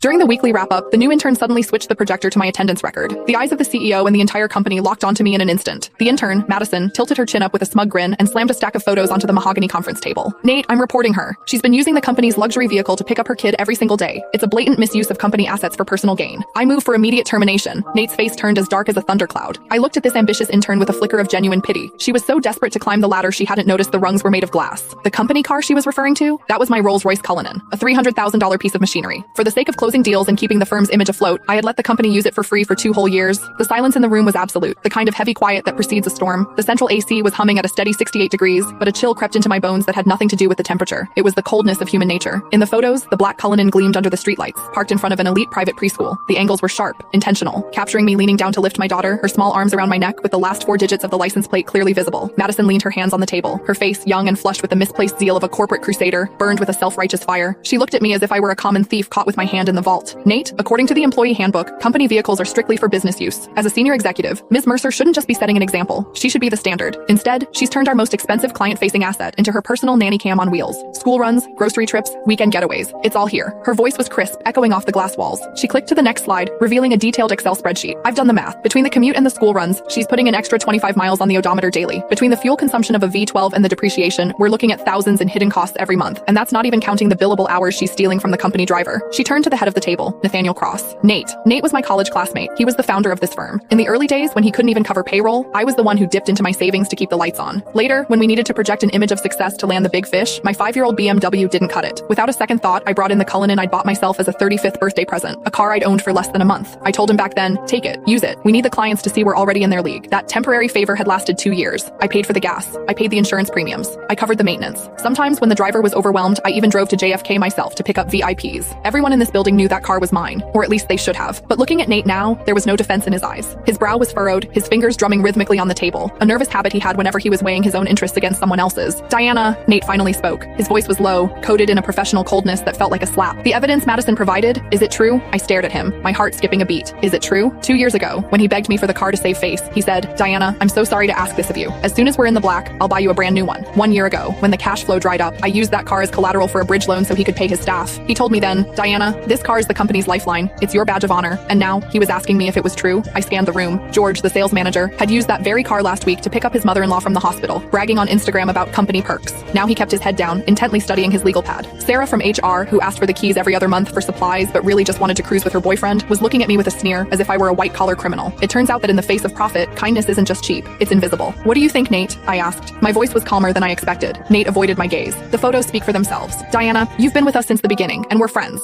During the weekly wrap-up, the new intern suddenly switched the projector to my attendance record. The eyes of the CEO and the entire company locked onto me in an instant. The intern, Madison, tilted her chin up with a smug grin and slammed a stack of photos onto the mahogany conference table. "Nate, I'm reporting her. She's been using the company's luxury vehicle to pick up her kid every single day. It's a blatant misuse of company assets for personal gain. I move for immediate termination." Nate's face turned as dark as a thundercloud. I looked at this ambitious intern with a flicker of genuine pity. She was so desperate to climb the ladder she hadn't noticed the rungs were made of glass. The company car she was referring to? That was my Rolls-Royce Cullinan, a $300,000 piece of machinery. For the sake of closing deals and keeping the firm's image afloat, I had let the company use it for free for 2 whole years. The silence in the room was absolute, the kind of heavy quiet that precedes a storm. The central AC was humming at a steady 68 degrees, but a chill crept into my bones that had nothing to do with the temperature. It was the coldness of human nature. In the photos, the black Cullinan gleamed under the streetlights, parked in front of an elite private preschool. The angles were sharp, intentional, capturing me leaning down to lift my daughter, her small arms around my neck with the last 4 digits of the license plate clearly visible. Madison leaned her hands on the table, her face, young and flushed with the misplaced zeal of a corporate crusader, burned with a self-righteous fire. She looked at me as if I were a common thief caught with my hand in the vault. "Nate, according to the employee handbook, company vehicles are strictly for business use. As a senior executive, Ms. Mercer shouldn't just be setting an example. She should be the standard. Instead, she's turned our most expensive client-facing asset into her personal nanny cam on wheels. School runs, grocery trips, weekend getaways. It's all here." Her voice was crisp, echoing off the glass walls. She clicked to the next slide, revealing a detailed Excel spreadsheet. "I've done the math. Between the commute and the school runs, she's putting an extra 25 miles on the odometer daily. Between the fuel consumption of a V12 and the depreciation, we're looking at thousands in hidden costs every month. And that's not even counting the billable hours she's stealing from the company driver." She turned to the head of the table, Nathaniel Cross. Nate was my college classmate. He was the founder of this firm. In the early days, when he couldn't even cover payroll, I was the one who dipped into my savings to keep the lights on. Later, when we needed to project an image of success to land the big fish, my 5-year-old BMW didn't cut it. Without a second thought, I brought in the Cullinan I'd bought myself as a 35th birthday present, a car I'd owned for less than a month. I told him back then, "Take it, use it. We need the clients to see we're already in their league." That temporary favor had lasted 2 years. I paid for the gas. I paid the insurance premiums. I covered the maintenance. Sometimes when the driver was overwhelmed, I even drove to JFK myself to pick up VIPs. Everyone in this building knew that car was mine, or at least they should have. But looking at Nate now, there was no defense in his eyes. His brow was furrowed, his fingers drumming rhythmically on the table, a nervous habit he had whenever he was weighing his own interests against someone else's. "Diana," Nate finally spoke. His voice was low, coated in a professional coldness that felt like a slap. "The evidence Madison provided, is it true?" I stared at him, my heart skipping a beat. "Is it true?" 2 years ago, when he begged me for the car to save face, he said, "Diana, I'm so sorry to ask this of you. As soon as we're in the black, I'll buy you a brand new one." 1 year ago, when the cash flow dried up, I used that car as collateral for a bridge loan so he could pay his staff. He told me then, "Diana, this car is the company's lifeline. It's your badge of honor." And now, he was asking me if it was true. I scanned the room. George, the sales manager, had used that very car last week to pick up his mother-in-law from the hospital, bragging on Instagram about company perks. Now he kept his head down, intently studying his legal pad. Sarah from HR, who asked for the keys every other month for supplies but really just wanted to cruise with her boyfriend, was looking at me with a sneer as if I were a white-collar criminal. It turns out that in the face of profit, kindness isn't just cheap, it's invisible. "What do you think, Nate?" I asked. My voice was calmer than I expected. Nate avoided my gaze. "The photos speak for themselves. Diana, you've been with us since the beginning, and we're friends.